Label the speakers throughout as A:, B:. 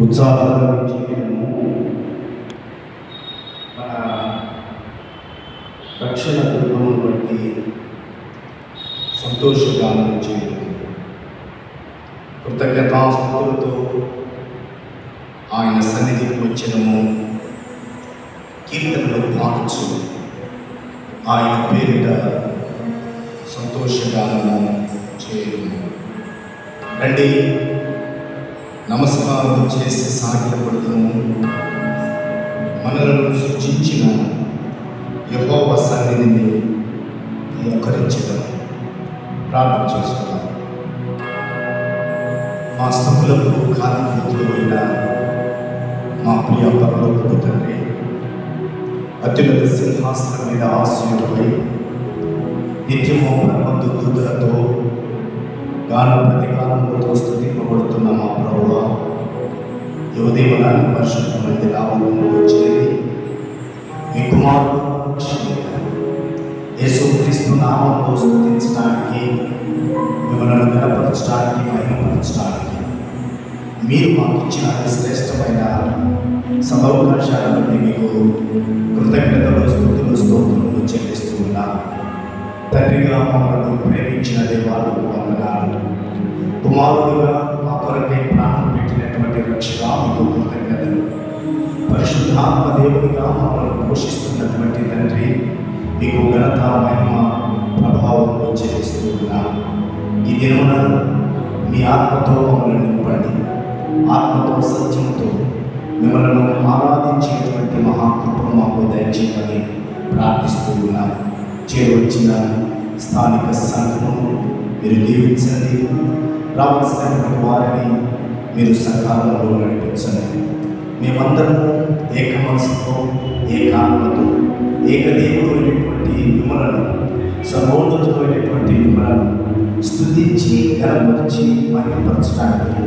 A: ఉత్సాహంగా చేయడము, మన రక్షణ దుర్గమును బట్టి సంతోషగానం చేయడం, కృతజ్ఞతాస్తుతులతో ఆయన సన్నిధికి వచ్చడము, కీర్తనలు పాడుచు ఆయన పేరిట సంతోషగానము చేయడము. రండి, నమస్కారం చేసి సాగిలపడతాము. మనలను సృష్టించిన యెహోవా సన్నిధిని మోకరించడం, ప్రార్థన చేసుకున్నాం. మా స్థుతులకు కారణభూతులు అయిన మా ప్రియ పరలోకపు తండ్రి, అత్యున్నత సింహాసనం మీద ఆశీనుడై నిత్యము ప్రబంధు దూతలతో గాన ప్రతిగానములతో స్తుతింపబడుతున్న మా ప్రభువా, యువదేవునాన్ని పరిశుద్ధమైన నామములో వచ్చినది మీ కుమారుడు యేసుక్రీస్తు నామములో స్తుతించడానికి, మిమ్మల్ని గణపరచడానికి, మహిమపరచడానికి మీరు మాకు ఇచ్చిన శ్రేష్టమైన సదవకాశాల బట్టి మీకు కృతజ్ఞతలు, స్తుతులు, స్తోత్రములు చెల్లిస్తూ ఉన్నాను. తండ్రిగా మమ్మల్ని ప్రేమించిన దేవాలకు వందనాలు. కుమారుడుగా మా కొరకై ప్రాణం పెట్టినటువంటి రక్షగా మీకు కృతజ్ఞతలు. పరిశుద్ధాత్మ దేవుడిగా మమ్మల్ని పోషిస్తున్నటువంటి తండ్రి, మీకు ఘనత, మహిమ, ప్రభావంలో చెల్లిస్తూ ఉన్నాను. ఈ దినమున మీ ఆత్మతో మమ్మల్ని నింపండి. ఆత్మతో, సత్యంతో మిమ్మల్ని ఆరాధించేటువంటి మహాకృపను మాకు దయచేయమని ప్రార్థిస్తూ ఉన్నాను. చేరవచ్చిన స్థానిక సంఘమును మీరు దీవించండి. రావాల్సినటువంటి వారిని మీరు సకాలంలో నడిపించండి. మేమందరము ఏక మనసుతో, ఏకాత్మతో, ఏకదేవుడైనటువంటి మిమ్మలను, సర్వోన్నతుడైనటువంటి మిమ్మలను స్తుతించి, గణపరిచి, మహిమపరచడానికి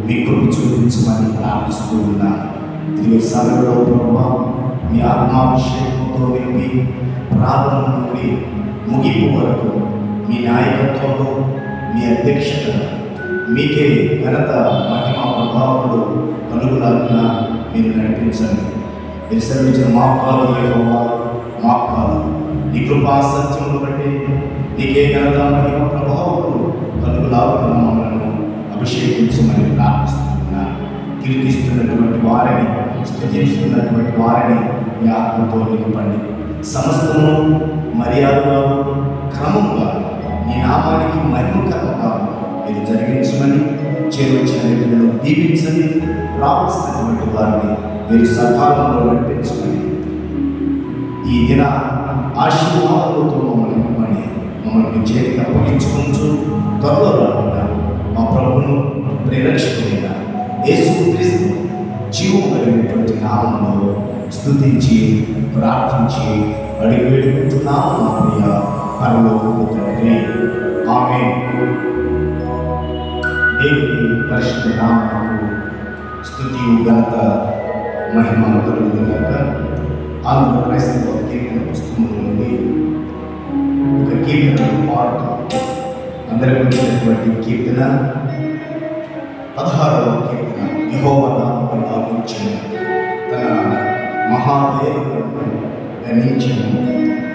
A: మీ కృప చూపించమని ప్రార్థిస్తూ ఉన్నాను. ఇదిగో సమయంలో ప్రభావ మీ ఆత్మాభిషేకంతో నింపి ప్రారంభం నుండి ముగింపు వరకు మీ నాయకత్వంలో, మీ అధ్యక్షతను మీకే ఘనత, మహిమ, ప్రభావాలు కలుగులాగా మీరు నడిపించండి. మీరు సెలవించిన మాపాలు యెహోవా, మాపాలు నీ కృపా సత్యమును బట్టి నీకే ఘనత, మహిమ, ప్రభావాలు కలుగులాగా మమ్మల్ని అభిషేకించమని ప్రార్థిస్తున్నాను. కీర్తిస్తున్నటువంటి వారిని, స్తుతిస్తున్నటువంటి వారిని మీ ఆత్మతో నింపండి. సమస్తము మర్యాదగా, క్రమంగా నీ నామానికి మహిమకరంగా మీరు జరిగించమని, చేరవచ్చిన వ్యక్తులను దీవించండి. రావాల్సినటువంటి వారిని మీరు సకాలంలో నడిపించమని, ఈ దిన ఆశీర్వాదాలతో మమ్మల్ని నింపండి. మమ్మల్ని చేతికి అప్పగించుకుంటూ త్వరలో రాకుండా మా ప్రభువును, ప్రేరక్షకుడైన యేసుక్రీస్తు జీవం కలిగినటువంటి నామములో స్తుతించి, ప్రార్థించి అడిగి వేడుకుంటున్నాము మా ప్రియ పరలోకపు తండ్రి. ఆమేన్. దేవుని పరిశుద్ధ నామమునకు స్తుతియు, ఘనత, మహిమ కలుగునుగాక. ఆంధ్ర క్రైస్తవ కీర్తన పుస్తకం నుండి ఒక కీర్తనను పాడుతూ అందరికీ వచ్చినటువంటి కీర్తన 16వ కీర్తన. యెహోవా నామమును లాభించిన తన మహాదేవుడు గణించను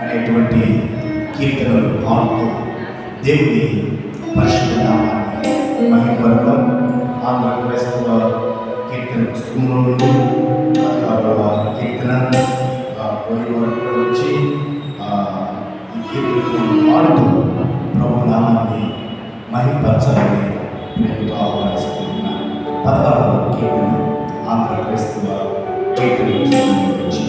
A: అనేటువంటి కీర్తనలు పాడుతూ దేవుని పరిశుద్ధ నామాన్ని మహిమపరచడం. ఆంధ్ర క్రైస్తవ కీర్తన పుస్తకంలో నుండి 16వ కీర్తన వరకు వచ్చి ఈ కీర్తనలు పాడుతూ ప్రభు నామాన్ని మహిమపరచాలని నేను ఆహ్వానిస్తున్నాను. 16వ కీర్తన ఆంధ్ర క్రైస్తవ కీర్తన నుంచి.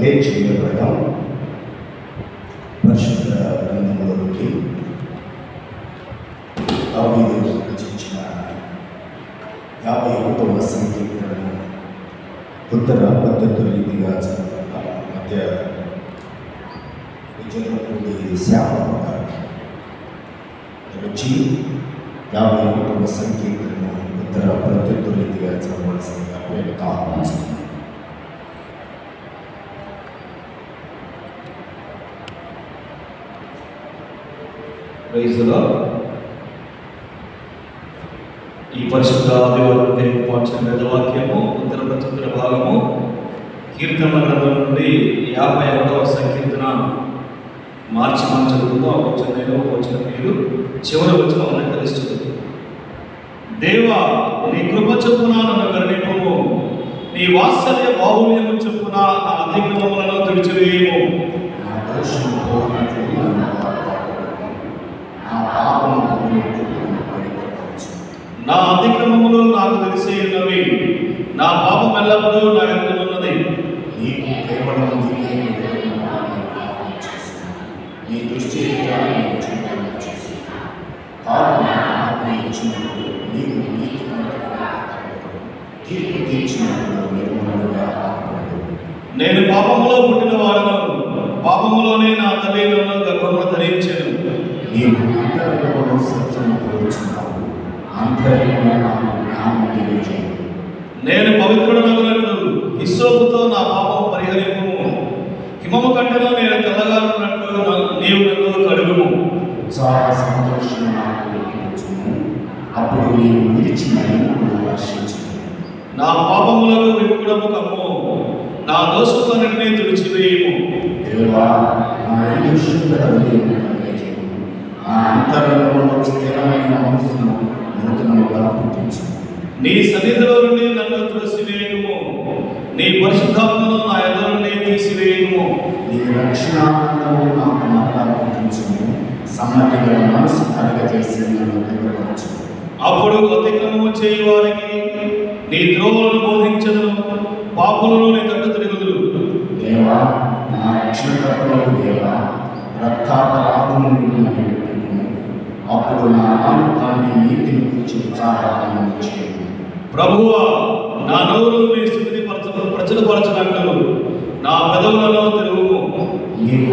A: లేచి నిలబడదాం. పరిశుద్ధ గ్రంథంలోకి దావీదు రచించిన 51వ సంకీర్తనను ఉత్తర పద్ధతుల రీతిగా చదవగా మధ్య విజయపూడి శ్యామగా వచ్చి 51వ సంకీర్తనను ఉత్తర పద్ధతుల రీతిగా చదవవలసిందిగా ప్రేమతో ఆహ్వానిస్తున్నాను.
B: ఈ పరిశుద్ధ ఆదివారం తెలియపాల్చిన వేదవాక్యము ఉత్తర పద్ధతుల భాగము కీర్తనల గ్రంథం నుండి 51వ సంకీర్తన మార్చి చదువుకుందాం. వచ్చిన నేను వచ్చిన మీరు చివరి వచ్చిన వాళ్ళని తెలుస్తుంది. దేవా, నీ కృప చొప్పున నన్ను కరుణింపుము, నీ వాత్సల్య బాహుల్యము చొప్పున నా అతిక్రమములను తుడిచివేయము. నా అతిక్రమములు నాకు తెలిసి ఉన్నవి, నా పాపం ఎల్లప్పుడూ నా ఎదుట ఉన్నది. నేను పాపములో పుట్టిన వాడను, పాపములోనే నా తల్లి నన్ను గర్భమున ధరించెను. నేను పవిత్రుడనగునట్లు హిస్సోపుతో నా పాపము పరిహరింపుము, హిమము కంటెను నేను తెల్లగా ఉన్నట్లు నీవు నన్ను కడుగుము. నా పాపములకు విముఖుడము కమ్ము, నా దోషములన్నిటినీ తుడిచివేయము. నీ సన్నిధిలో నుండి నన్ను త్రోసివేయము, నీ పరిశుద్ధాత్మను నా ఎదురు నుండి తీసివేయము.
A: నీ రక్షణానందము నాకు మాట్లాడుకుంటున్నాము, సమ్మతిగా మనసు కలగజేసి నన్ను దిగపరచు.
B: అప్పుడు అతిక్రమము చేయు వారికి నీ ద్రోహులను బోధించదును, పాపులను నీ తట్టు తిరుగుదురు.
A: దేవా, నా రక్షణకర్తలకు దేవా, రక్తాపరాధము నుండి అప్పుడు నా ఆలోకాన్ని నీతిని గురించి ఉత్సాహాన్ని చేయు.
B: ప్రభువా, నా నోరు నీ స్థితిని ప్రచురపరచనట్లు నా పెదవులలో తిరుగుము.
A: నీవు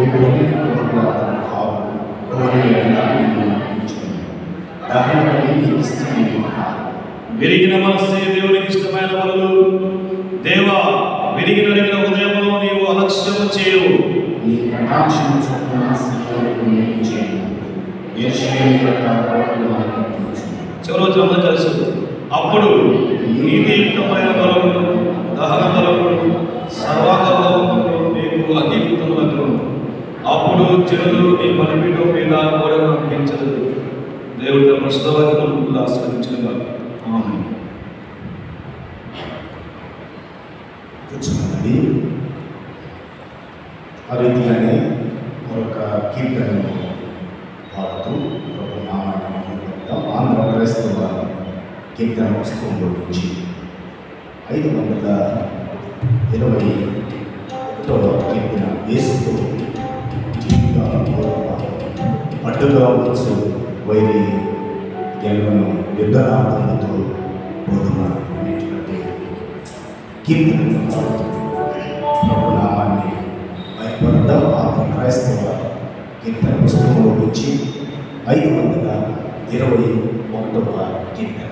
B: విరిగిన మనస్సే దేవునికి ఇష్టమైన బలులు. దేవా, విరిగి నలిగిన హృదయంలో నీవు అలక్ష్యము చేయవు. చివరి వచ్చిన తెలుసు. అప్పుడు నీతియుక్తమైన బలులను, దహన బలులను, సర్వాంగములను నీకు అంగీకృతములకు. అప్పుడు జనులు నీ బలిపీఠం మీద కోరను అర్పించదు. దేవుడు తన ప్రస్తుతవాక్యములను ఆస్వాదించినగా. ఆమేన్.
A: కూర్చున్నది. ఆ రీతిగానే మరొక కీర్తనను పాడుతూ ప్రభు నామాన్ని పెడతాం. ఆంధ్ర క్రైస్తవ కీర్తన పుస్తకంలో నుంచి 521వ కీర్తన. యేసుతో అడ్డుగా వచ్చు వైరి గెలవను యుద్ధనాథముతో బోధన అనేటువంటి కీర్తనను పాడుతూ ప్రభు నామాన్ని భయపడతాం. ఆంధ్ర క్రైస్తవ కీర్తన పుస్తకంలో నుంచి 521వ కీర్తన.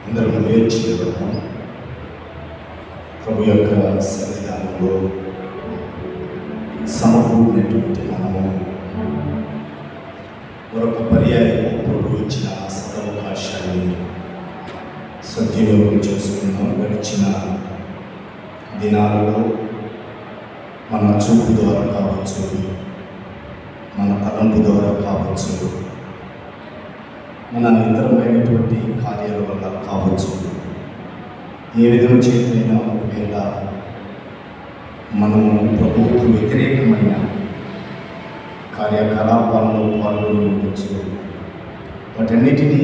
A: అందరూ వేర్చేయడం ప్రభు యొక్క సన్నిధానంలో సమకూడినటువంటి మనము మరొక పర్యాయం ప్రభు ఇచ్చిన సదవకాశాన్ని సద్వినియోగం చేసుకున్నాం. గడిచిన దినాలలో మన చూపు ద్వారా కావచ్చు, మన తలంపు ద్వారా కావచ్చు, మన ఇతరమైనటువంటి కార్యాల వల్ల కావచ్చు, ఏ విధంగా చేతైనా ఒకవేళ మనము ప్రభువుకు వ్యతిరేకమైన కార్యకలాపాలలో పాల్గొని ఉండొచ్చు. వాటన్నిటినీ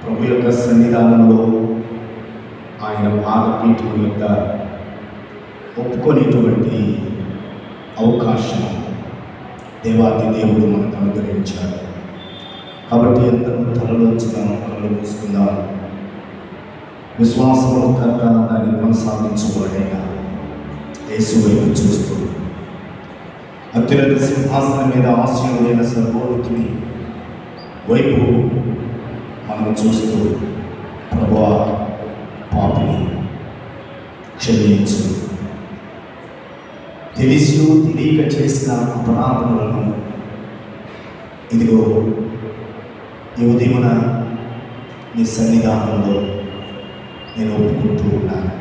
A: ప్రభు యొక్క సన్నిధానంలో ఆయన పాదపీఠం యొక్క ఒప్పుకొనేటువంటి అవకాశం దేవాది దేవుడు మనకు అనుగ్రహించాడు. కాబట్టి అందరూ తలలోంచుదాం, కళ్ళు మూసుకుందాం. విశ్వాసము కర్త దాన్ని కొనసాగించబడిన యేసు వైపు చూస్తూ అత్యున్నత సింహాసనం మీద ఆశీనుడైన సర్వోన్నతుని వైపు మనం చూస్తూ ప్రభువా పాపిని క్షమించు, తెలిసి తెలియక చేసిన అపరాధములను ఇదిగో ఈ ఉదయమున నీ సన్నిధానంలో నేను ఒప్పుకుంటూ ఉన్నాను,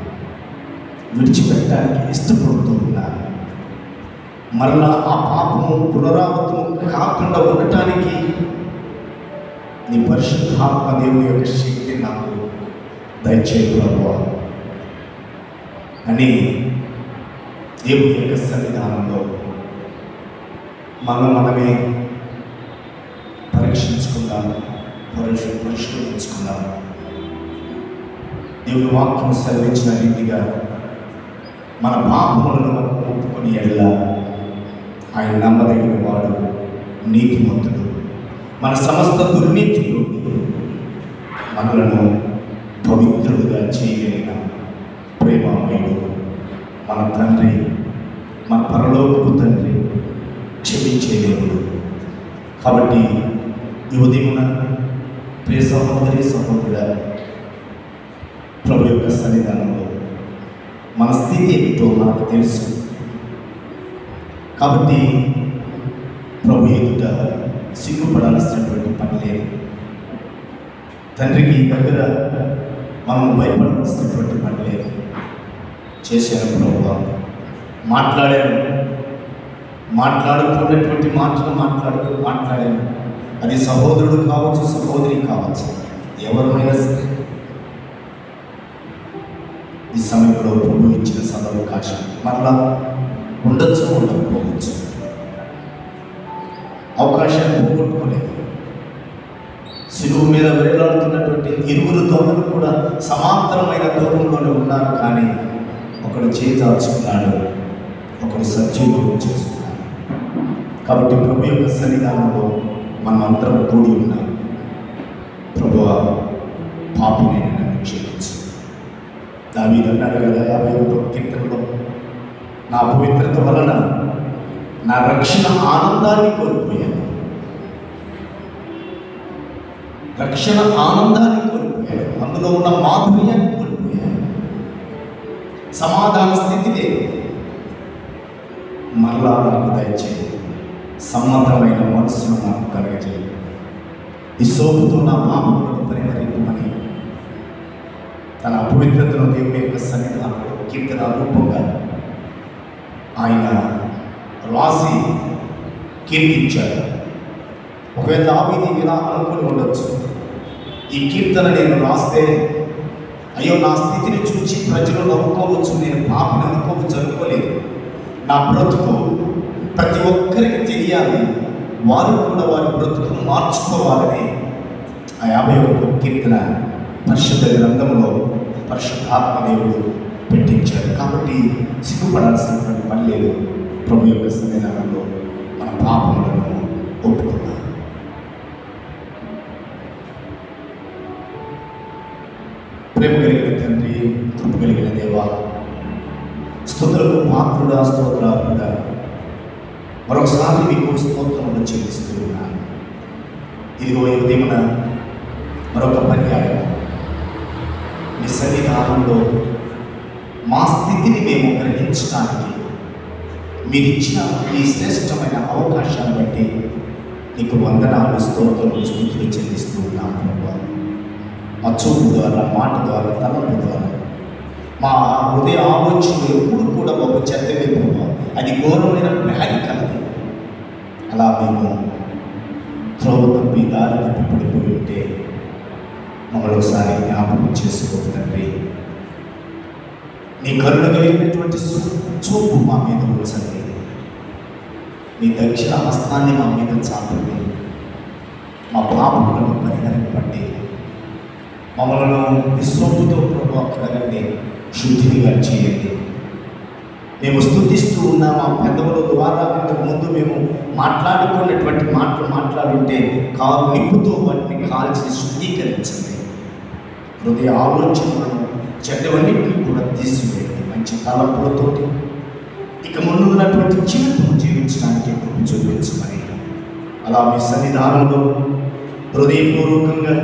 A: విడిచిపెట్టడానికి ఇష్టపడుతూ ఉన్నాను. మరలా ఆ పాపము పునరావృతం కాకుండా ఉండటానికి నీ పరిశుద్ధాత్మ దేవుని యొక్క శక్తి నాకు దయచేయి ప్రభువా అని దేవుని యొక్క సన్నిధానంలో మనమే పరీక్షించుకుందాం, పరిశోధించుకుందాం. దేవుని వాక్యం సెలవించిన రీతిగా మన పాపములను ఒప్పుకొని ఎడలా ఆయన నమ్మదగిన వాడు, నీతిమంతుడు, మన సమస్త దుర్నీతిలో మనలను పవిత్రుడుగా చేయగలిగిన ప్రేమమయుడు మన తండ్రి, మన పరలోకపు తండ్రి, క్షమించే దేవుడు. కాబట్టి ఈ ఉదయమున ప్రియ సహోదరి సహోదరుడా, ప్రభు యొక్క సన్నిధానంలో మన స్థితి ఏమిటో మనకు తెలుసు. కాబట్టి ప్రభు ఎదుట సిగ్గుపడాల్సినటువంటి పని లేదు. తండ్రికి దగ్గర మనం భయపడాల్సినటువంటి పని లేదు. చేశాను ప్రభువా, మాట్లాడుతున్నటువంటి మాటలు మాట్లాడాను. అది సహోదరుడు కావచ్చు, సహోదరి కావచ్చు, ఎవరైనా సరే ఈ సమయంలో ప్రభు ఇచ్చిన సదవకాశం మరలా ఉండొచ్చు, ఉండకపోవచ్చు. అవకాశాన్ని పోగొట్టుకోలేదు. శిలువు మీద వేలాడుతున్నటువంటి ఇరువురు దొంగలు కూడా సమాంతరమైన దూరంలోనే ఉన్నారు. కానీ ఒకడు చేజార్చుకున్నాడు, ఒకడు సజీవం చేసుకున్నాడు. కాబట్టి ప్రభు యొక్క సన్నిధానంలో మనం అందరం కూడి ఉన్నాం. ప్రభువా పాపిని నన్ను క్షమించు. దావీదు అన్నాడు కదా 51వ కీర్తనలో, నా పవిత్రత వలన నా రక్షణ ఆనందాన్ని కోల్పోయాను, రక్షణ ఆనందాన్ని కోల్పోయాను, అందులో ఉన్న మాధుర్యాన్ని కోల్పోయాను, సమాధాన స్థితి లేదు. మరలా నాకు దయచేయి, సమ్మతమైన మనస్సును నాకు కలగజేయి. ఈ సోపుతో నా పాపములను పరిహరింపమని తన అపవిత్రతను దేవుని యొక్క సన్నిధానంలో కీర్తన రూపంగా ఆయన రాసి కీర్తించాడు. ఒకవేళ దావీదు ఇలా అనుకుని ఉండొచ్చు, ఈ కీర్తన నేను రాస్తే అయ్యో నా స్థితిని చూచి ప్రజలు నవ్వుకోవచ్చు, నేను పాపని అనుకోవచ్చు అనుకోలేదు. నా బ్రతుకు ప్రతి ఒక్కరికి తెలియాలి, వారు కూడా వారి బ్రతుకును మార్చుకోవాలని ఆ 51వ కీర్తన పరిశుద్ధ గ్రంథంలో పరిశుద్ధాత్మదేవుడు పెట్టించాడు. కాబట్టి సిగ్గుపడాల్సినటువంటి పని లేదు. ప్రభు యొక్క సన్నిధానంలో మన పాపములను ఒప్పుకున్నాం. ప్రేమ కలిగిన తండ్రి, కృప కలిగిన దేవా, స్తుతులకు పాత్రుడా, స్తోత్రాలుగా మరొకసారి మీకు స్తోత్రములు చెల్లిస్తూ ఉన్నాను. ఇదిగో ఈ ఉదయమున మరొక పర్యాయం నీ సన్నిధానంలో మా స్థితిని మేము గ్రహించడానికి మీరిచ్చిన ఈ శ్రేష్టమైన అవకాశాన్ని బట్టి నీకు వందనాలు, స్తోత్రములు, స్తుతులు చెల్లిస్తూ ఉన్నాం ప్రభు. మా చూపు ద్వారా, మాట ద్వారా, తలంపు ద్వారా మా హృదయ ఆలోచనలు ఎప్పుడు కూడా ఒక చెత్తమే ప్రభు. అది ఘోరమైన వ్యాధి కలది. అలా మేము త్రోవ తప్పి దారి తప్పి పడిపోయి ఉంటే మమ్మల్ని ఒకసారి జ్ఞాపకం చేసుకోదు తండ్రి. నీ కరుణ కలిగినటువంటి చూపు మా మీద ఉంచండి. నీ దక్షిణ హస్తాన్ని మా మీద చాపండి. మా పాపములను పరిహరింపండి. మమ్మల్ని విశ్వముతో ప్రభావ కలగండి, శుద్ధిగా చేయండి. మేము స్తుతిస్తూ ఉన్న మా పెద్దవుల ద్వారా ఇంతకు ముందు మేము మాట్లాడుకున్నటువంటి మాటలు మాట్లాడుంటే కారు నిప్పుతో వాటిని కాల్చి శుద్ధీకరించండి. హృదయ ఆలోచనలను చెడ్డవన్నింటినీ కూడా తీసివేయండి. మంచి తలంపులతోటి ఇక ముందున్నటువంటి జీవితం జీవించడానికి కృప చూపించమని అలా మీ సన్నిధానంలో హృదయపూర్వకంగా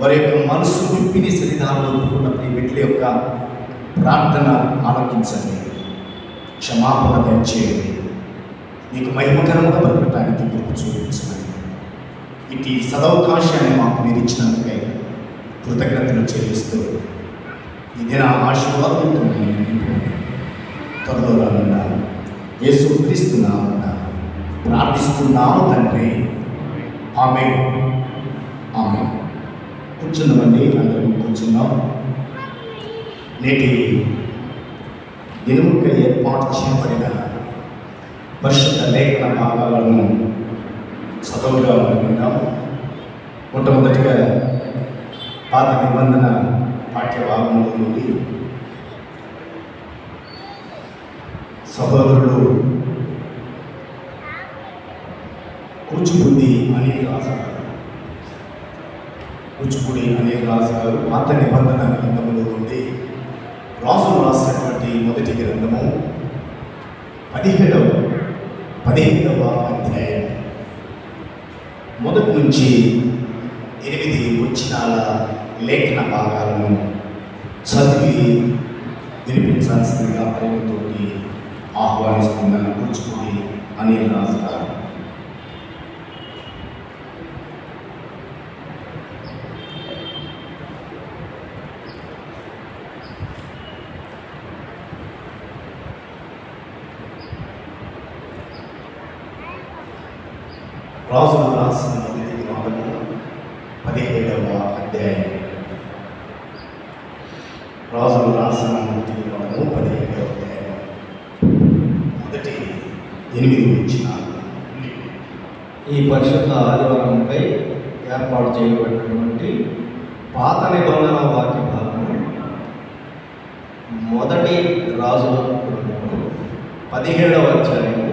A: వారి యొక్క మనసు విప్పి నీ సన్నిధానంలో ఉన్న ఈ బిడ్డల యొక్క ప్రార్థన ఆలకించండి. క్షమాపణ దయచేయండి. మీకు మహిమకరంగా బ్రతకటానికి కృప చూపించమని ఇటు సదవకాశాన్ని మాకు మీరు ఇచ్చినందుకై కృతజ్ఞతలు చెల్లిస్తూ ఇది నా ఆశీర్వాదంతో త్వరలో రానున్నా యేసుక్రీస్తున్నామన్నా ప్రార్థిస్తున్నాము తండ్రి. ఆమేన్. ఆమేన్. కూర్చున్నామండి, అందరం కూర్చున్నాం. నేటి దినముగా ఏర్పాటు చేయబడిన పరిశుద్ధ లేఖన భాగాలను చదువుగా విన్నాం. మొట్టమొదటిగా పాత నిబంధన పాఠ్యభాగంలో నుండి సహోదరుడు కూచిపూడి అనిల్ రాజు గారు పాత నిబంధన గ్రంథములో నుండి రాజులు రాసినటువంటి మొదటి గ్రంథము 17వ అధ్యాయం మొదటి నుంచి 8 వచనాల లేఖన భాగాలను చదివి వినిపించాల్సిందిగా ప్రేమతోటి ఆహ్వానిస్తున్నాను. కూచిపూడి అనిల్ రాజు గారు. రాజులు రాసిన మొదటి గ్రంథము 17వ అధ్యాయం. రాజులు రాసిన మొదటి గ్రంథము 17వ అధ్యాయం మొదటి 8 వచనాలు.
C: ఈ పరిశుద్ధ ఆదివారంపై ఏర్పాటు చేయబడినటువంటి పాత నిబంధన వాక్య భాగము మొదటి రాజుల గ్రంథము 17వ అధ్యాయము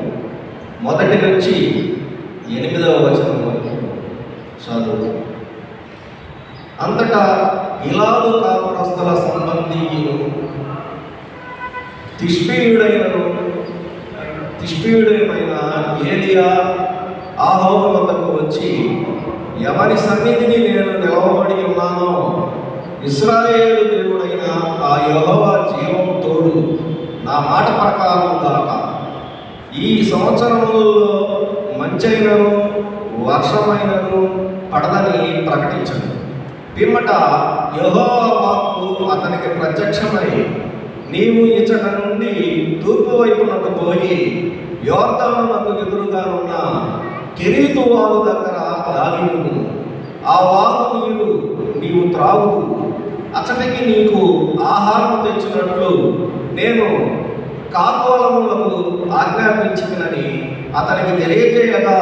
C: మొదటి నుంచి 8వ వచనం వరకు చదువు. అంతటా గిలాదు కాపురస్తుల సంబంధీయులు తిష్బీయుడైన ఏలియా ఆహాబు వద్దకు వచ్చి, ఎవరి సన్నిధిని నేను నిలవబడి ఉన్నానో ఇశ్రాయేలు దేవుడైన ఆ యెహోవా జీవము తోడు నా మాట ప్రకారం గాక, ఈ సంవత్సరములలో మంచైనను వర్షమైనను పడదని ప్రకటించను. పిమ్మట యెహోవా వాక్కు అతనికి ప్రత్యక్షమై, నీవు ఇచ్చట నుండి తూర్పు వైపునకు పోయి యోర్దాను నకు ఎదురుగా ఉన్న కెరీతు వాగు దగ్గర దాగిను. ఆ వాగు నీరు నీవు త్రాగుదు. అతనికి నీకు ఆహారం తెచ్చినట్లు నేను కాకోలములకు ఆజ్ఞాపించినని అతనికి తెలియజేయగా,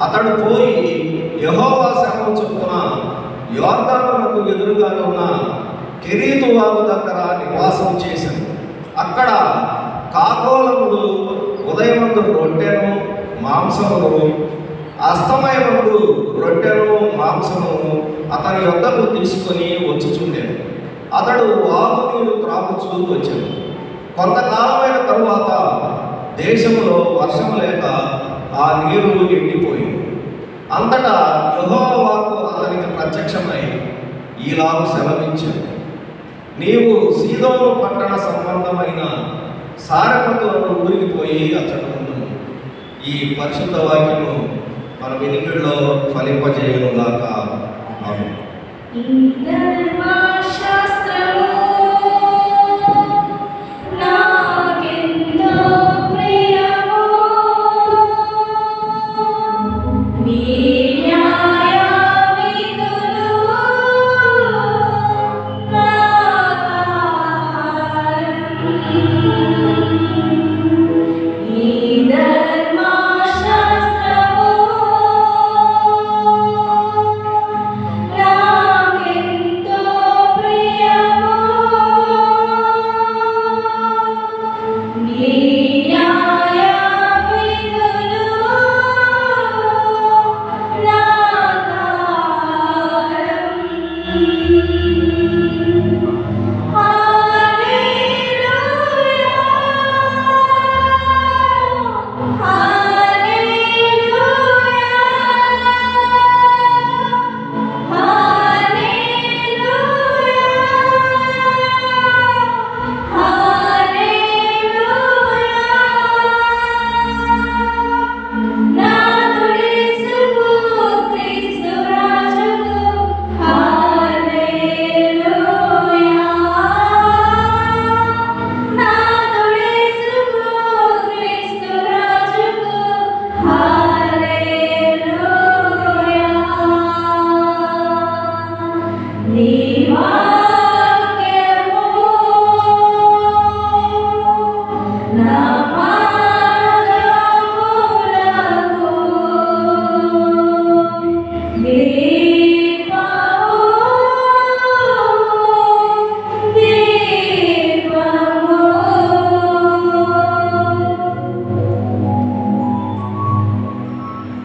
C: అతడు పోయి యెహోవా శరణు చొప్పున యోర్దానునకు ఎదురుగానున్న కెరీతు వాగు దగ్గర నివాసం చేశాను. అక్కడ కాకోలములు ఉదయమందు రొట్టెను మాంసమును, అస్తమయమందు రొట్టెను మాంసమును అతని యొద్దకు తీసుకొని వచ్చుచుండెను. అతడు వాగు నీరు త్రాగుచూ వచ్చాను. కొంతకాలమైన తరువాత దేశంలో వర్షం లేక ఆ నీరు ఎండిపోయింది. అంతటా యెహోవా వాక్కు అతనికి ప్రత్యక్షమై ఈలాగు సెలవించాడు, నీవు సీదోను పట్టణ సంబంధమైన సారెపతు ఊరికి పోయి అచ్చట ఉండుము. ఈ పరిశుద్ధ వాక్యము మన వినికిడిలో ఫలింపజేయునుగాక. ఆమేన్.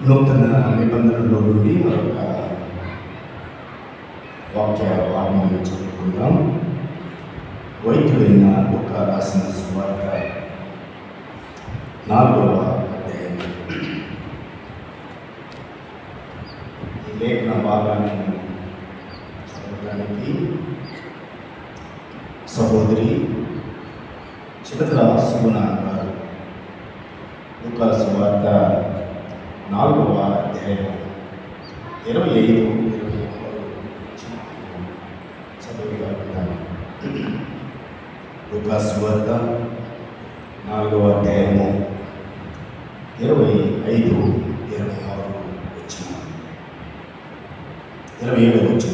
A: నూతన నిబంధనలో నుండి మరొక వాక్య భాగంలో చదువుకుందాం. వైద్యుడైన లూకా రాసిన సువార్త 4వ అధ్యాయం. ఈ లేఖన భాగాన్ని చదవడానికి సహోదరి చిలకల సుగుణ గారు లూకా సువార్త 4వ అధ్యాయం 25-26 చదువుతాను. లూకా సువార్త 4వ అధ్యాయము 25-26 వచ్చిన 27 వచ్చిన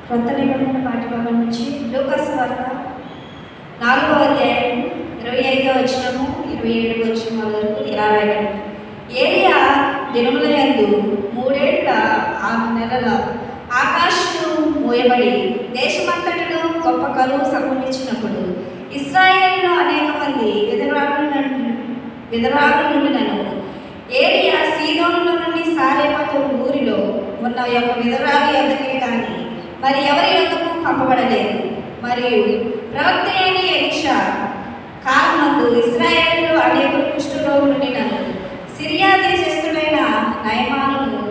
D: కొత్త నిబంధన పాఠ్యభాగం నుంచి లూకా సువార్త 4వ అధ్యాయం 25వ వచనము 27వ వచనం వరకు ఇలా రాయబడింది. ఏలియా దినముల యందు 3 ఏళ్ల 6 నెలల ఆకాశము మూయబడి దేశమంతటిలో గొప్ప కరువు సంభవించినప్పుడు ఇశ్రాయేలులో అనేక మంది విధవరాలు నుండినను ఏలియా సీదోనులో నుండి సారెపతు ఊరిలో ఉన్న యొక్క విధవరాలు యొద్దకే కానీ మరి ఎవరి యొద్దకు పంపబడలేదు. మరియు ప్రవక్త అయిన ఎలీషా కాలమందు ఇశ్రాయేలులో అనేకులు కుష్ఠరోగులు ఉండినను సిరియా దేశస్థుడైన నయమానును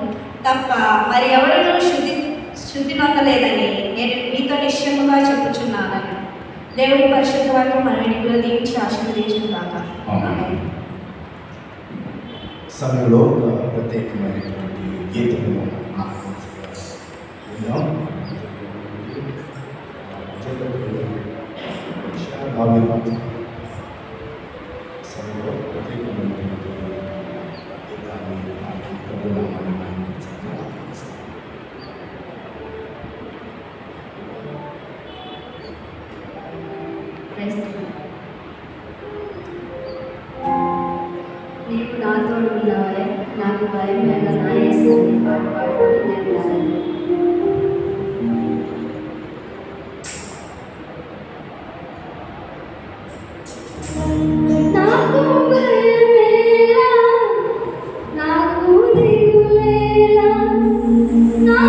D: తప్ప మరి ఎవరినూ శుద్ధి నొందలేదని నేను మీతో నిశ్చయముగా చెప్పుచున్నానని. దేవుడి పరిశుద్ధ వాక్యం మన వెనుకలో దీవించి ఆశీర్వదించుగాక.
A: సమయంలో ప్రత్యేకమైనటువంటి గీతను సమయంలో ప్రత్యేకమైనటువంటి
D: నీకు నాతో ఉన్నావే, నాకు భయం లేక నా యేసుని పాట పాడుకొని నేను రాలేదు. నాకు భయమేలా, నాకు దిగులేలా, నా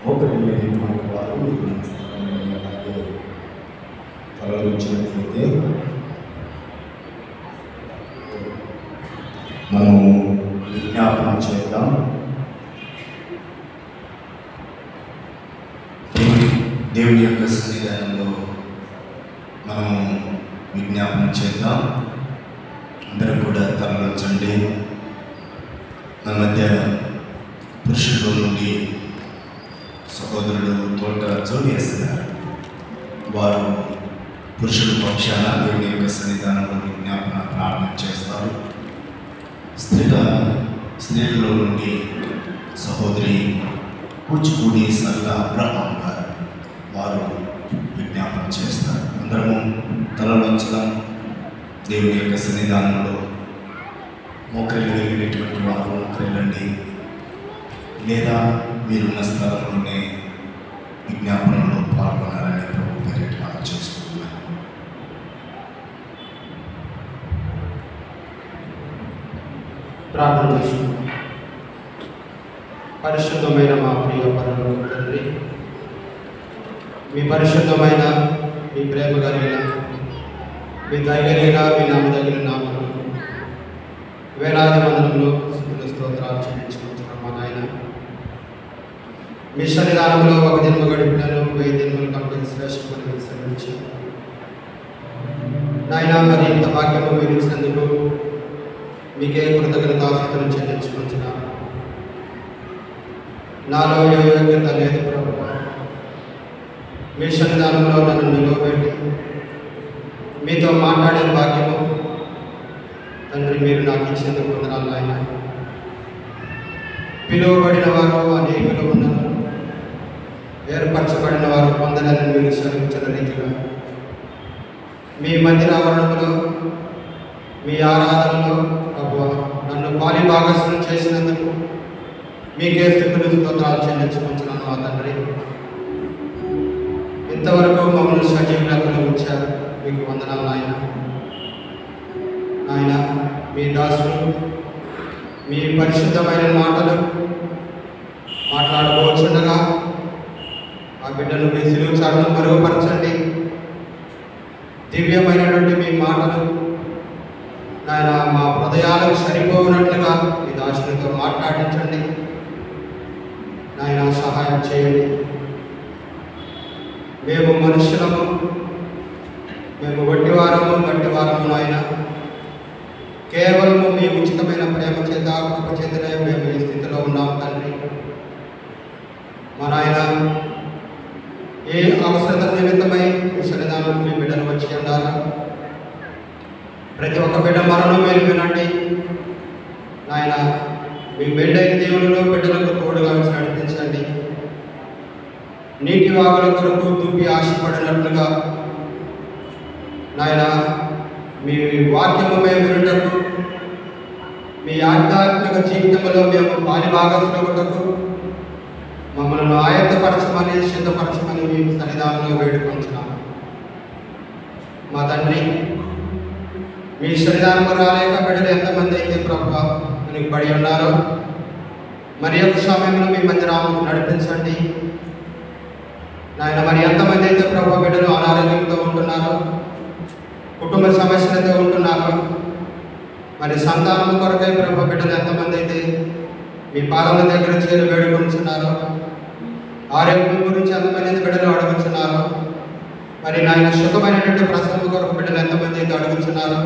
A: మోకరిల్లేటువంటి వారు మీకు అలాగే తరలించినట్లయితే మనం విజ్ఞాపన చేద్దాం. దేవుని యొక్క సన్నిధానంలో మనం విజ్ఞాపన చేద్దాం. అందరూ కూడా తరలించండి. మన మధ్య పురుషుల నుండి సహోదరుడు తోట జోడిస్తున్నారు. వారు పురుషుల పక్షాన దేవుని యొక్క సన్నిధానంలో విజ్ఞాపన ప్రార్థన చేస్తారు. స్త్రీలలో నుండి సహోదరి కూచిపూడి సల్లా అబ్రహాం గారు వారు విజ్ఞాపన చేస్తారు. అందరము తలవంచడం. దేవుని యొక్క సన్నిధానంలో మోకరిల్లు కలిగినటువంటి వారు మోకరిల్లండి, లేదా మీరున్న స్థలంలోనే విజ్ఞాపనలో పాల్గొనాలని ప్రభు పేరిట మనం చేస్తున్నాం.
E: ప్రార్థన చేసుకుందాం. పరిశుద్ధమైన మా ప్రియ పరలోక తండ్రి, మీ పరిశుద్ధమైన, మీ ప్రేమ కలిగిన, మీ దయగలిగిన, మీ నామదగిన నామములు వేలాది వందనములు స్తుతులు స్తోత్రాలు చెల్లించుకుంటున్నాం మా నాయన. మీ సన్నిధానంలో ఒక జన్మ గడిపినను 1000 జన్మల కంటే శ్రేష్టమని విశ్రమించి నాయన, మరి ఇంత భాగ్యము మీరు ఇచ్చినందుకు మీకే కృతజ్ఞతాస్తుతులు చెల్లించుకుంటున్నాను. నాలో ఏ యోగ్యత లేదు ప్రభువా, మీ సన్నిధానంలో నన్ను నిలవబెట్టి మీతో మాట్లాడే భాగ్యము తండ్రి మీరు నాకు ఇచ్చేందుకు వందనాలు నాయన. పిలువబడిన వారు అనేకులు ఉన్నారు, ఏర్పరచబడిన వారు పొందలని మీరు సెలవించిన రీతిగా మీ మందిర ఆవరణలో, మీ ఆరాధనలో ప్రభువా నన్ను పాలి భాగస్వామ్యం చేసినందుకు మీకే స్తుతులు స్తోత్రాలు చెల్లించుకుంటున్నాను మా తండ్రి. ఇంతవరకు మమ్మల్ని సజీవులకు ఉంచారు, మీకు వందనాలు నాయన. నాయన, మీ దాసులు మీ పరిశుద్ధమైన మాటలు మాట్లాడుకోవచ్చుండగా ఆ బిడ్డను మీ సిలువ చాటును మరుగుపరచండి. దివ్యమైనటువంటి మీ మాటలు నాయన మా హృదయాలకు సరిపోనట్లుగా మీ దాసునితో మాట్లాడించండి నాయన, సహాయం చేయండి. మేము మనుషులము, మేము గట్టివారము నాయన. కేవలము మీ ఉచితమైన ప్రేమ చేత, కృప చేతనే మేము ఈ స్థితిలో ఉన్నాం తండ్రి. మా నాయన, ఏ అవసరత నిమిత్తమై మీ సన్నిధానం మీ బిడ్డను వచ్చి ఉండాలా. ప్రతి ఒక్క బిడ్డ మరణం మీరు వినండి నాయన. మీ బిడ్డైన దేవునిలో బిడ్డలకు తోడుగా నడిపించండి. నీటి వాగుల కొరకు దుప్పి ఆశపడినట్లుగా నాయన, మీ వాక్యము మేము వినుటకు, మీ ఆధ్యాత్మిక జీవితంలో మేము పాలి భాగస్వాములకు మమ్మల్ని ఆయత్తపరచమని, సిద్ధపరచమని మీ సన్నిధానంలో వేడుకొంచున్నాము మా తండ్రి. మీ సన్నిధానము రాలేక బిడ్డలు ఎంతమంది అయితే ప్రభువా మీకు పడి ఉన్నారో, మరి యొక్క సమయంలో మీ మందిరాముకు నడిపించండి నాయన. మరి ఎంతమంది అయితే ప్రభువా బిడ్డలు అనారోగ్యంతో ఉంటున్నారో, కుటుంబ సమస్యలతో ఉంటున్నారో, మరి సంతానం కొరకై ప్రభువా బిడ్డలు ఎంతమంది అయితే మీ పాదముల దగ్గర చేరి వేడుకొంటున్నారో, ఆరోగ్యం గురించి ఎంతమంది బిడ్డలు అడుగుతున్నారో, మరి నాయన సుఖమైనటువంటి ప్రసవం కొరకు బిడ్డలు ఎంతమంది అయితే అడుగుతున్నారో,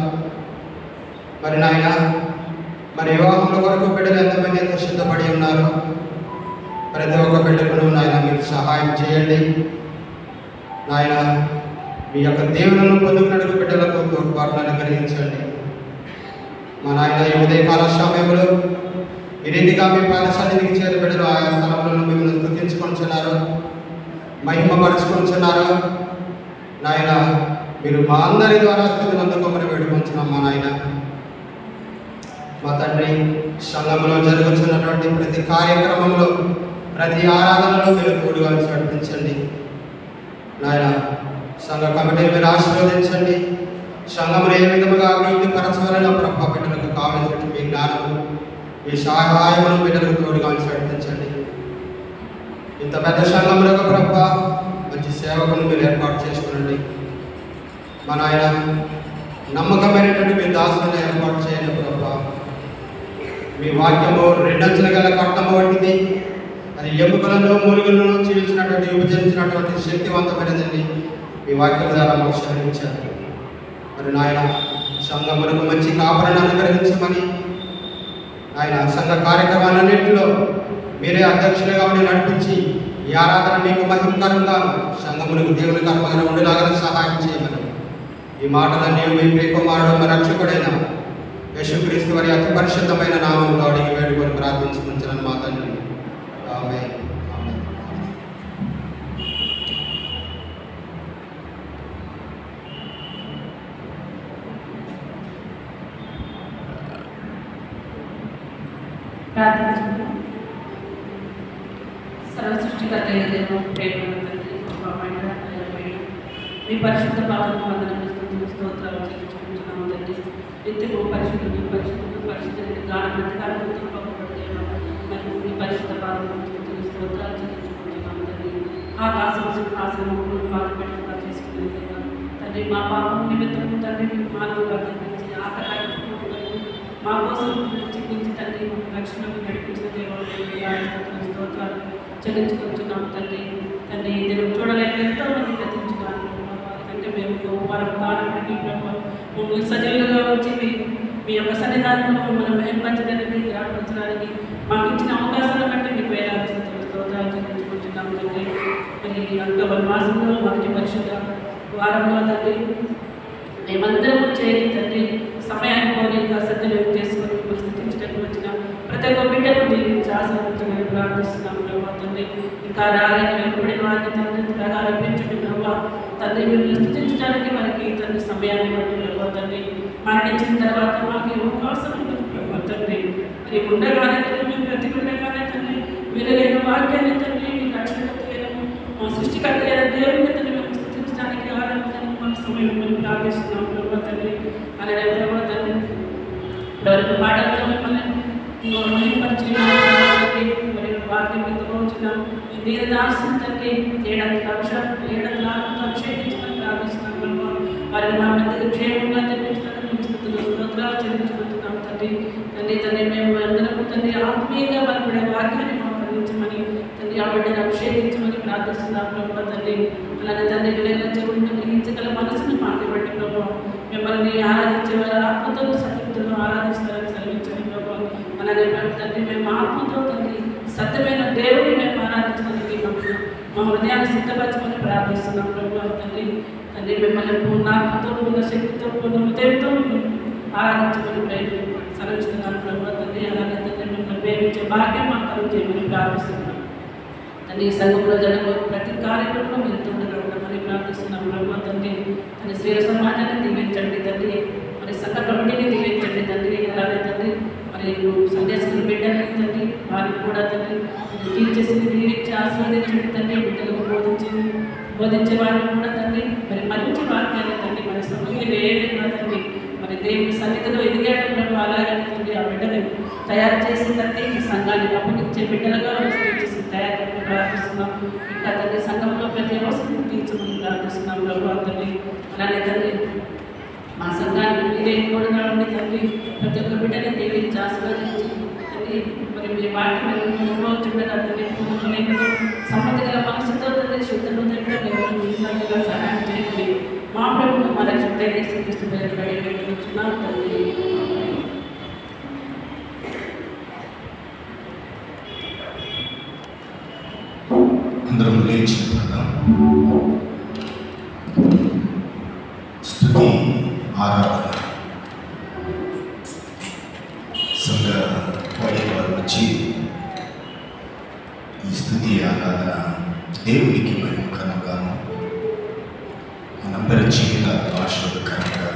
E: మరి నాయన మరి వివాహముల కొరకు బిడ్డలు ఎంతమంది అయితే సిద్ధపడి ఉన్నారో, ప్రతి ఒక్క బిడ్డకు నాయన మీరు సహాయం చేయండి నాయన. మీ యొక్క దేవులను పొందుకున్నట్టు బిడ్డలకు తోడ్పాటును అనుగ్రహించండి మా నాయన. ఈ ఉదయకాల సమయంలో ఈ రీతిగా మీ పాఠశాలకి చేరి బిడ్డలు ఆయా స్థలంలో మిమ్మల్ని స్తుతించుకొంటున్నారు, మహిమపరుచుకొంటున్నారు నాయన. మీరు మా అందరి ద్వారా స్థితిని అందుకోమని వేడుకొంటున్నాం మా నాయన. మా తండ్రి, సంఘంలో జరుగుతున్నటువంటి ప్రతి కార్యక్రమంలో, ప్రతి ఆరాధనలో మీరు తోడుగా నడిపించండి నాయన. సంఘ కమిటీని మీరు ఆశీర్వదించండి. సంఘంలో ఏ విధముగా అభివృద్ధి పరచాలని ప్రభావ బిడ్డలకు కావాల్సిన మీ జ్ఞానము, మీ సహాయమును బిడ్డలకు తోడుగా నడిపించండి. ఇంత పెద్ద సంఘంలో ప్రభు మంచి సేవకులు మీరు ఏర్పాటు చేసుకునండి. మన ఆయన నమ్మకమైనటువంటి మీ దాసులను ఏర్పాటు చేయండి ప్రభు. మీ వాక్యము రెండంచుల గల కట్టము వంటిది, అది ఎముకలను మూలుగులను చీల్చినటువంటి విభజించినటువంటి శక్తివంతమైనదండి. మీ వాక్యం ద్వారా మాకు శ్రమించారు. మరి నాయన సంఘములకు మంచి కాపురాన్ని అనుగ్రహించమని, ఆయన సంఘ కార్యక్రమాలన్నింటిలో మీరే అధ్యక్షులుగా ఉండి నడిపించి ఈ ఆరాధన మీకు మహిమకరంగా సంఘములకు దేవుని కర్మగా ఉండేలాగా సహాయం చేయమని ఈ మాటలన్నీ మీ ప్రియకుమారుడు రక్షకుడైన యేసుక్రీస్తు వారి అతి పరిశుద్ధమైన నామంలో అడిగి వేడుకొని ప్రార్థించుకుంటున్నాను మా తండ్రి. ఆమేన్.
F: ప్రార్థించుకుంటాం. సర్వసృష్టికర్త అయిన దేవుడు, ప్రేమగల తండ్రి, కృపామయుడ, దయామయుడ, మీ పరిశుద్ధ పాదములకు వందనములు, స్తుతులు, స్తోత్రాలు చెల్లించుకుంటున్నాము తండ్రి. నిత్యము పరిశుద్ధుడు, పరిశుద్ధుడు, పరిశుద్ధుడు, గాఢమంతకాలముతో పంపబడుతున్న మరియు మీ పరిశుద్ధ పాదములకు స్తుతులు, స్తోత్రాలు చెల్లించుకుంటున్నాము తండ్రి. ఆకాశం సింహాసనము పాదపెట్టుగా చేసుకునే దేవా తండ్రి, మా పాపం నిమిత్తము తండ్రి మీకు మానవుగా కనిపించి ఆకలి మా కోసం చిక్కించి తండ్రి రక్షణకు నడిపించిన దేవుడు స్తోత్రాలు చెల్లించుకుంటున్నాము తండ్రి. తండ్రి నేను చూడలేక ఎంతో మంది గతించున్నాను అంటే మేము వారం కాలపడికి మమ్మల్ని సజీవులుగా వచ్చి మీ యొక్క సన్నిధానంలో మమ్మల్ని మేంపరచడానికి గ్రహించడానికి మాకు ఇచ్చిన అవకాశాల బట్టి మీకు వేలాది స్తోత్రాలు చెల్లించుకుంటున్నాము తండ్రి. మరి అక్టోబర్ మాసంలో మొదటి పరిశుద్ధ వారంలో తండ్రి మేమందరం చేరి తండ్రి సమయాన్ని పోలేక సద్వినియోగం చేసుకొని స్థితించడానికి వచ్చిన ప్రతి ఒక్క బిడ్డను దీవించి ఆశీర్వదించమని ప్రార్థిస్తున్నాము ప్రభావ తండ్రి. ఇంకా రాలేని వెలుపడిన వారిని తండ్రి త్వరగా రప్పించండి ప్రభావ తండ్రి. మేము స్థితించడానికి మనకి తండ్రి సమయాన్ని బట్టి ప్రభావ తండ్రి. మరణించిన తర్వాత మాకు అవకాశం ఉంటుంది ప్రభావ తండ్రి. మరి ఉండగానే తండ్రి మేము బ్రతికుండగానే తండ్రి వెలుగైన వాక్యాన్ని తండ్రి మీ రక్షణకర్త అయిన మా సృష్టికర్త అయిన దేవుని తండ్రి మేము స్థితించడానికి ఆరాధన మాకు సమయం మేము ప్రార్థిస్తున్నాం ప్రభావ తండ్రి. అలాగే ప్రభావ తండ్రి పాటలతో మిమ్మల్ని మహిమపరిచి మరి వాక్యం ఎత్తుకోవచ్చున్నాం. ఈ దీర్ఘదాసం తండ్రి 7 లక్షలు అభిషేకించమని ప్రార్థిస్తున్నాం ప్రభావ. వారిని మా మధ్యలో క్షేమంగా తెప్పించడానికి స్తోత్రాలు చెల్లించుకుంటున్నాం తండ్రి. తండ్రి తండ్రి మేము అందరం తండ్రి ఆత్మీయంగా వారి కూడా వాక్యాన్ని మాకు అందించమని తండ్రి ఆ బిడ్డను అభిషేకించమని ప్రార్థిస్తున్నాం ప్రభావ తండ్రి. అలాగే తండ్రి విలేకరుల చెవులను గ్రహించగల మనసును మాకు ఇవ్వండి ప్రభావ. మిమ్మల్ని ఆరాధించే వారి ఆత్మతో సత్యంతో ఆరాధిస్తారని సెలవించండి ప్రభావ. అలాగే తండ్రి మేము ఆత్మతో తండ్రి సత్యమైన దేవుడిని మేము ఆరాధించడానికి మా హృదయాన్ని సిద్ధపరచమని ప్రార్థిస్తున్నాం ప్రభావ తండ్రి. తండ్రి మిమ్మల్ని పూర్ణ ఆత్మతో పూర్ణ శక్తితో పూర్ణ హృదయంతో ఆరాధించమని సెలవిస్తున్నాను ప్రభావ తండ్రి. అలాగే తండ్రి మిమ్మల్ని ప్రేమించే భాగ్యం మాకు చేయమని ప్రార్థిస్తున్నాం తండ్రి. సంఘంలో జరగబో ప్రతి కార్యక్రమంలో మీరు తోడుగా ఉండమని ప్రార్థిస్తున్నాం ప్రభావ తండ్రి. తండ్రి శ్రీల సమాజాన్ని దీవించండి తండ్రి. మరి సంఘ కమిటీని దీవించండి తండ్రి. అలాగే తండ్రి మరి సందేశకులు బిడ్డల్ని తండ్రి వారికి కూడా తండ్రి టీచర్స్ని దీవించి ఆశీర్వదించండి తండ్రి. బిడ్డలకు బోధించే వారిని కూడా తండ్రి మరి మంచి వాక్యాన్ని తండ్రి మరి సమయంలో ఏ విధంగా తండ్రి మరి దేవుని సన్నిధిలో ఎదిగేయడం ప్రభు అలాగే తండ్రి ఆ బిడ్డని తయారు చేసి తండ్రి ఈ సంఘాన్ని అప్పగించే బిడ్డలుగా చేసి తయారు ప్రార్థిస్తున్నాం. ఇంకా తండ్రి సంఘంలో ప్రతి అవసరం తీర్చమని ప్రార్థిస్తున్నాం ప్రభు తండ్రి. అలాగే తండ్రి మా సంఘాన్ని మీరే తోడుగా ఉండి తండ్రి ప్రతి ఒక్క బిడ్డని దీవించి ఆశీర్వదించి తండ్రి మరి మీ వాటిని అనుభవించుండగా తండ్రి సమ్మతి గల మనసుతో తండ్రి శుద్ధంగా తండ్రి సహాయం చేయండి. మా ప్రభుత్వం మన శుద్ధంగా శ్రీకృష్ణ పెట్టుకుంటున్నాం తండ్రి.
A: అందరం లేచి పడదాం. స్తుతి ఆరాధన సంఘ వారు వచ్చి ఈ స్తుతి ఆరాధన దేవునికి మహిమకరంగాను మనందరి జీవిత ఆశీర్వాదకరంగా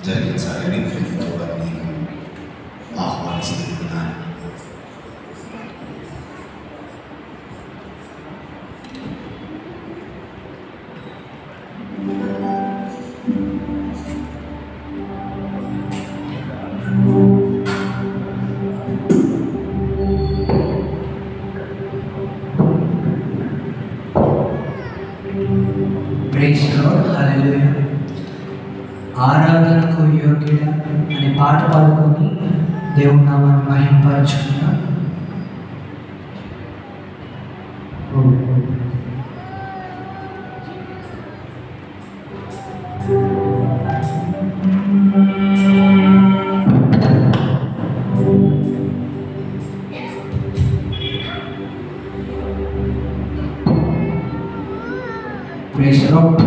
A: జరిగించాలని ప్రేమతో నేను ఆహ్వానిస్తున్నాను.
G: Praise lord, hallelujah. ఆరాధనకు యోగ్యుడ అనే పాట పాడుకొని దేవుని నామాన్ని మహింపరచుకున్నాం. Praise lord.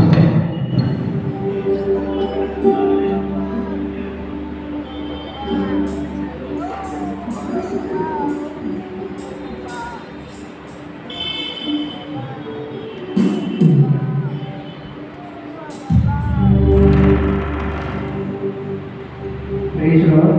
G: Praise lord.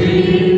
H: You